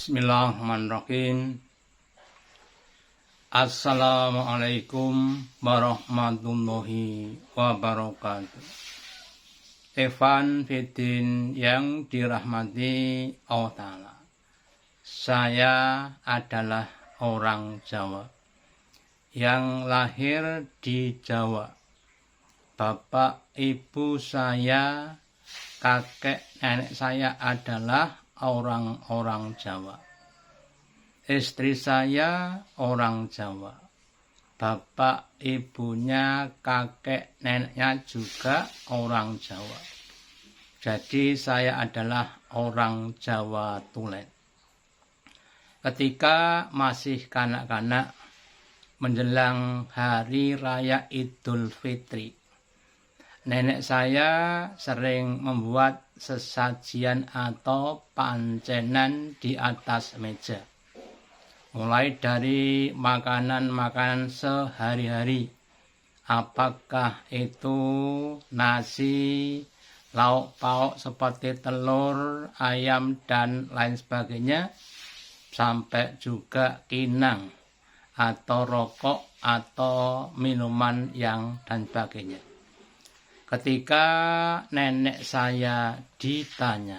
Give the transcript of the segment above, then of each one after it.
Bismillahirrahmanirrahim. Assalamualaikum warahmatullahi wabarakatuh. Evan Fidin yang dirahmati Allah Ta'ala. Saya adalah orang Jawa yang lahir di Jawa. Bapak, ibu saya, kakek, nenek saya adalah orang-orang Jawa. Istri saya orang Jawa. Bapak, ibunya, kakek, neneknya juga orang Jawa. Jadi saya adalah orang Jawa tulen. Ketika masih kanak-kanak menjelang hari raya Idul Fitri, nenek saya sering membuat sesajian atau pancenan di atas meja. Mulai dari makanan-makanan sehari-hari. Apakah itu nasi, lauk pauk seperti telur, ayam, dan lain sebagainya. Sampai juga kinang atau rokok atau minuman yang dan sebagainya. Ketika nenek saya ditanya,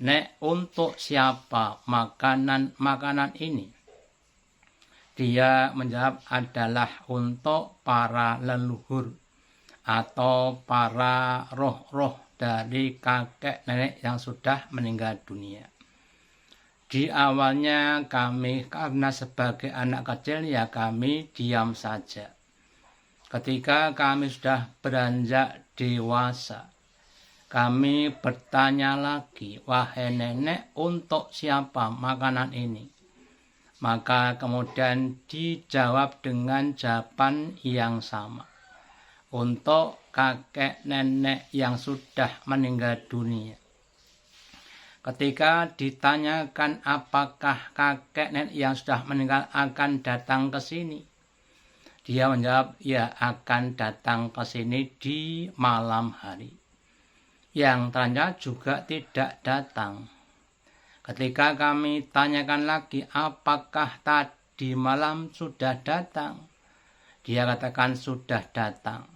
"Nek, untuk siapa makanan ini?" Dia menjawab adalah untuk para leluhur atau para roh-roh dari kakek nenek yang sudah meninggal dunia. Di awalnya kami, karena sebagai anak kecil ya kami diam saja. Ketika kami sudah beranjak dewasa, kami bertanya lagi, "Wahai nenek, untuk siapa makanan ini?" Maka kemudian dijawab dengan jawaban yang sama. Untuk kakek nenek yang sudah meninggal dunia. Ketika ditanyakan apakah kakek nenek yang sudah meninggal akan datang ke sini, dia menjawab, ya akan datang ke sini di malam hari. Yang ternyata juga tidak datang. Ketika kami tanyakan lagi, apakah tadi malam sudah datang? Dia katakan sudah datang.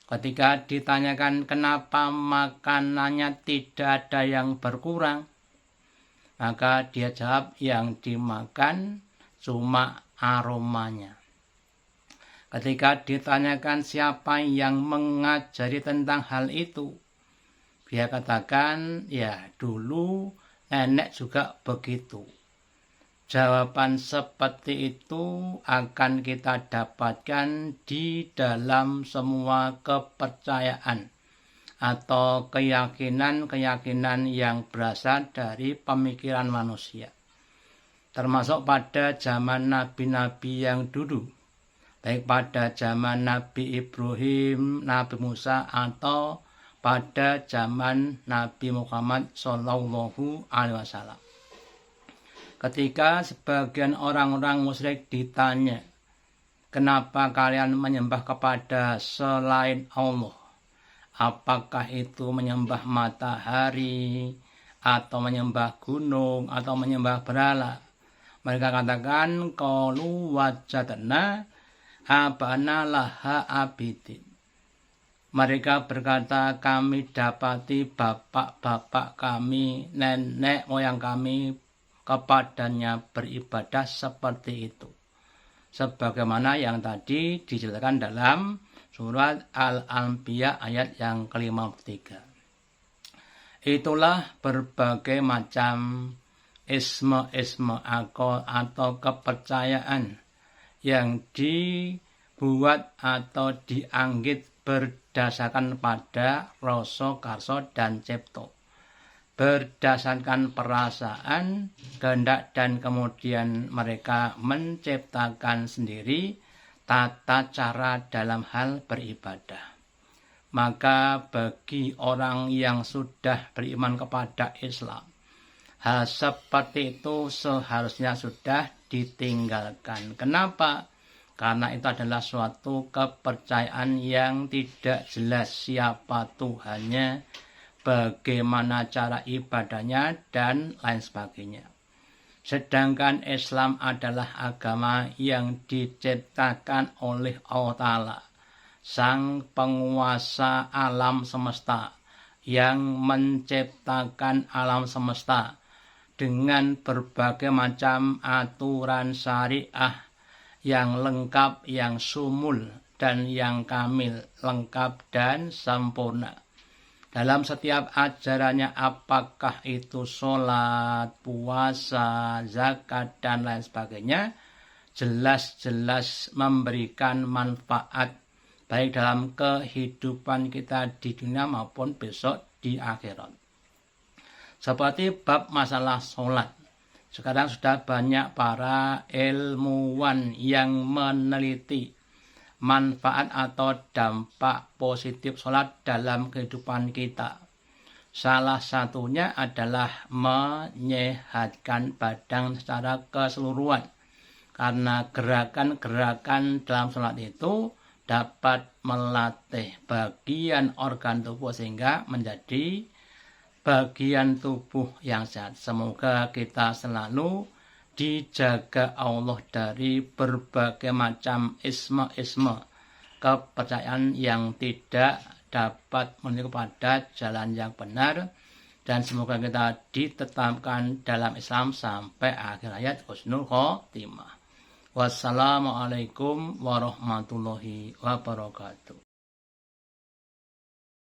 Ketika ditanyakan kenapa makanannya tidak ada yang berkurang, maka dia jawab yang dimakan cuma aromanya. Ketika ditanyakan siapa yang mengajari tentang hal itu, dia katakan, ya dulu nenek juga begitu. Jawaban seperti itu akan kita dapatkan di dalam semua kepercayaan atau keyakinan-keyakinan yang berasal dari pemikiran manusia. Termasuk pada zaman nabi-nabi yang dulu. Baik pada zaman Nabi Ibrahim, Nabi Musa, atau pada zaman Nabi Muhammad Shallallahu Alaihi Wasallam. Ketika sebagian orang-orang musyrik ditanya, kenapa kalian menyembah kepada selain Allah? Apakah itu menyembah matahari, atau menyembah gunung, atau menyembah berhala? Mereka katakan, qalu wajadna abana laha abidin. Mereka berkata, kami dapati bapak-bapak kami, nenek moyang kami kepadanya beribadah seperti itu. Sebagaimana yang tadi dijelaskan dalam surat Al-Anbiya ayat yang ke-53. Itulah berbagai macam isme-isme atau kepercayaan yang dibuat atau dianggit berdasarkan pada rasa karsa dan cipta, berdasarkan perasaan, kehendak, dan kemudian mereka menciptakan sendiri tata cara dalam hal beribadah. Maka bagi orang yang sudah beriman kepada Islam, hal seperti itu seharusnya sudah ditinggalkan. Kenapa? Karena itu adalah suatu kepercayaan yang tidak jelas siapa Tuhannya, bagaimana cara ibadahnya, dan lain sebagainya. Sedangkan Islam adalah agama yang diciptakan oleh Allah Ta'ala, Sang penguasa alam semesta, yang menciptakan alam semesta dengan berbagai macam aturan syariah yang lengkap, yang sumul, dan yang kamil, lengkap dan sempurna. Dalam setiap ajarannya, apakah itu sholat, puasa, zakat, dan lain sebagainya, jelas-jelas memberikan manfaat baik dalam kehidupan kita di dunia maupun besok di akhirat. Seperti bab masalah sholat. Sekarang sudah banyak para ilmuwan yang meneliti manfaat atau dampak positif sholat dalam kehidupan kita. Salah satunya adalah menyehatkan badan secara keseluruhan. Karena gerakan-gerakan dalam sholat itu dapat melatih bagian organ tubuh sehingga menjadi bagian tubuh yang sehat. Semoga kita selalu dijaga Allah dari berbagai macam isme-isme kepercayaan yang tidak dapat menuju kepada jalan yang benar, dan semoga kita ditetapkan dalam Islam sampai akhir hayat husnul khotimah. Wassalamualaikum warahmatullahi wabarakatuh.